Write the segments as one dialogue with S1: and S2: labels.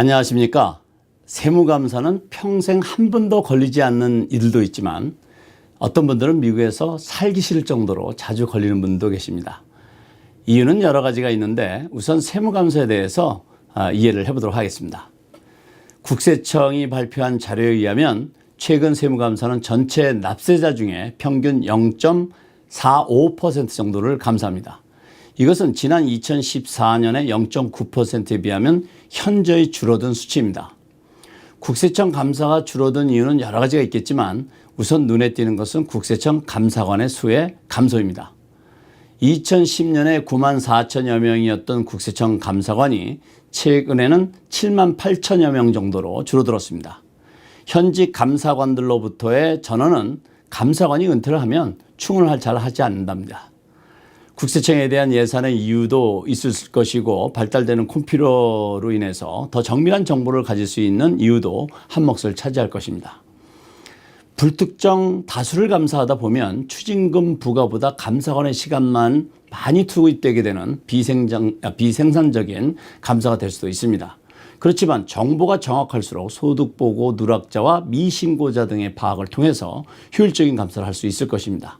S1: 안녕하십니까. 세무감사는 평생 한 번도 걸리지 않는 이들도 있지만 어떤 분들은 미국에서 살기 싫을 정도로 자주 걸리는 분도 계십니다. 이유는 여러 가지가 있는데 우선 세무감사에 대해서 이해를 해보도록 하겠습니다. 국세청이 발표한 자료에 의하면 최근 세무감사는 전체 납세자 중에 평균 0.45% 정도를 감사합니다. 이것은 지난 2014년의 0.9%에 비하면 현저히 줄어든 수치입니다. 국세청 감사가 줄어든 이유는 여러 가지가 있겠지만 우선 눈에 띄는 것은 국세청 감사관의 수의 감소입니다. 2010년에 9만 4천여 명이었던 국세청 감사관이 최근에는 7만 8천여 명 정도로 줄어들었습니다. 현직 감사관들로부터의 전언은 감사관이 은퇴를 하면 충원을 잘 하지 않는답니다. 국세청에 대한 예산의 이유도 있을 것이고 발달되는 컴퓨터로 인해서 더 정밀한 정보를 가질 수 있는 이유도 한 몫을 차지할 것입니다. 불특정 다수를 감사하다 보면 추징금 부과보다 감사관의 시간만 많이 투입되게 되는 비생산적인 감사가 될 수도 있습니다. 그렇지만 정보가 정확할수록 소득보고 누락자와 미신고자 등의 파악을 통해서 효율적인 감사를 할 수 있을 것입니다.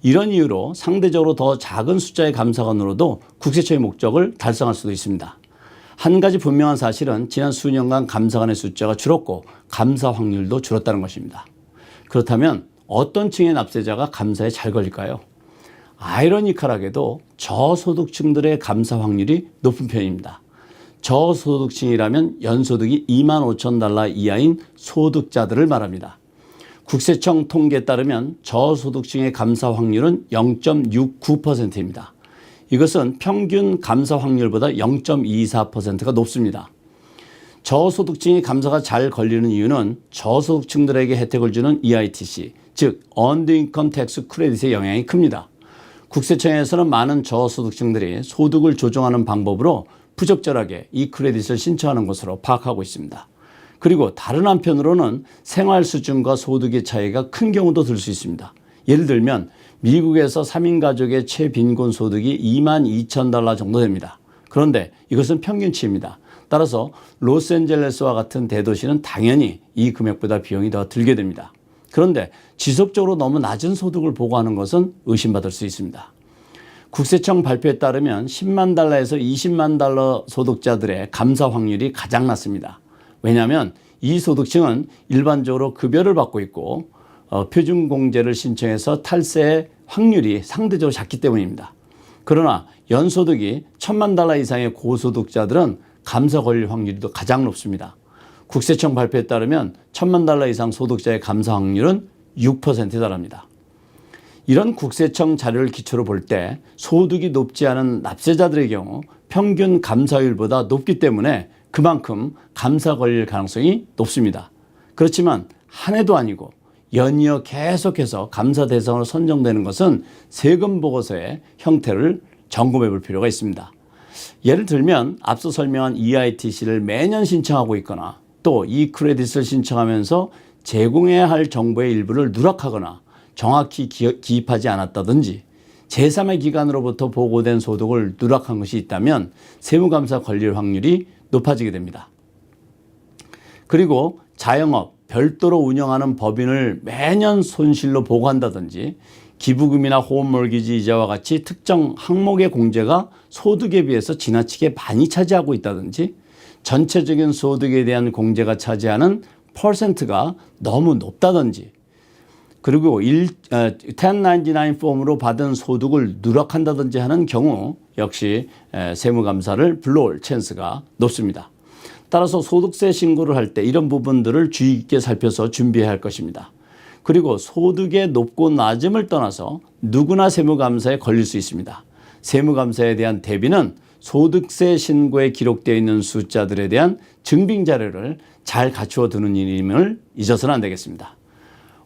S1: 이런 이유로 상대적으로 더 작은 숫자의 감사관으로도 국세청의 목적을 달성할 수도 있습니다. 한 가지 분명한 사실은 지난 수년간 감사관의 숫자가 줄었고 감사 확률도 줄었다는 것입니다. 그렇다면 어떤 층의 납세자가 감사에 잘 걸릴까요? 아이러니컬하게도 저소득층들의 감사 확률이 높은 편입니다. 저소득층이라면 연소득이 2만 5천 달러 이하인 소득자들을 말합니다. 국세청 통계에 따르면 저소득층의 감사 확률은 0.69%입니다. 이것은 평균 감사 확률보다 0.24%가 높습니다. 저소득층의 감사가 잘 걸리는 이유는 저소득층들에게 혜택을 주는 EITC, 즉 Earned Income Tax Credit의 영향이 큽니다. 국세청에서는 많은 저소득층들이 소득을 조정하는 방법으로 부적절하게 이 크레딧을 신청하는 것으로 파악하고 있습니다. 그리고 다른 한편으로는 생활 수준과 소득의 차이가 큰 경우도 들 수 있습니다. 예를 들면 미국에서 3인 가족의 최빈곤 소득이 2만 2천 달러 정도 됩니다. 그런데 이것은 평균치입니다. 따라서 로스앤젤레스와 같은 대도시는 당연히 이 금액보다 비용이 더 들게 됩니다. 그런데 지속적으로 너무 낮은 소득을 보고하는 것은 의심받을 수 있습니다. 국세청 발표에 따르면 10만 달러에서 20만 달러 소득자들의 감사 확률이 가장 낮습니다. 왜냐하면 이 소득층은 일반적으로 급여를 받고 있고 표준공제를 신청해서 탈세의 확률이 상대적으로 작기 때문입니다. 그러나 연소득이 1,000만 달러 이상의 고소득자들은 감사 걸릴 확률이 더 가장 높습니다. 국세청 발표에 따르면 1,000만 달러 이상 소득자의 감사 확률은 6%에 달합니다. 이런 국세청 자료를 기초로 볼 때 소득이 높지 않은 납세자들의 경우 평균 감사율보다 높기 때문에 그만큼 감사 걸릴 가능성이 높습니다. 그렇지만 한 해도 아니고 연이어 계속해서 감사 대상으로 선정되는 것은 세금 보고서의 형태를 점검해 볼 필요가 있습니다. 예를 들면 앞서 설명한 EITC를 매년 신청하고 있거나 또 이 크레딧을 신청하면서 제공해야 할 정보의 일부를 누락하거나 정확히 기입하지 않았다든지 제3의 기관으로부터 보고된 소득을 누락한 것이 있다면 세무감사 걸릴 확률이 높아지게 됩니다. 그리고 자영업, 별도로 운영하는 법인을 매년 손실로 보고한다든지 기부금이나 홈모기지 이자와 같이 특정 항목의 공제가 소득에 비해서 지나치게 많이 차지하고 있다든지 전체적인 소득에 대한 공제가 차지하는 퍼센트가 너무 높다든지 그리고 1099 폼으로 받은 소득을 누락한다든지 하는 경우 역시 세무감사를 불러올 찬스가 높습니다. 따라서 소득세 신고를 할 때 이런 부분들을 주의 깊게 살펴서 준비해야 할 것입니다. 그리고 소득의 높고 낮음을 떠나서 누구나 세무감사에 걸릴 수 있습니다. 세무감사에 대한 대비는 소득세 신고에 기록되어 있는 숫자들에 대한 증빙 자료를 잘 갖추어 두는 일임을 잊어서는 안 되겠습니다.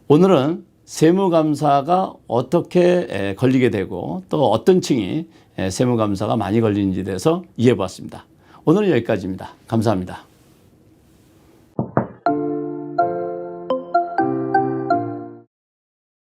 S1: 오늘은 세무감사가 어떻게 걸리게 되고 또 어떤 층이 세무감사가 많이 걸리는지에 대해서 이해해 보았습니다. 오늘은 여기까지입니다. 감사합니다.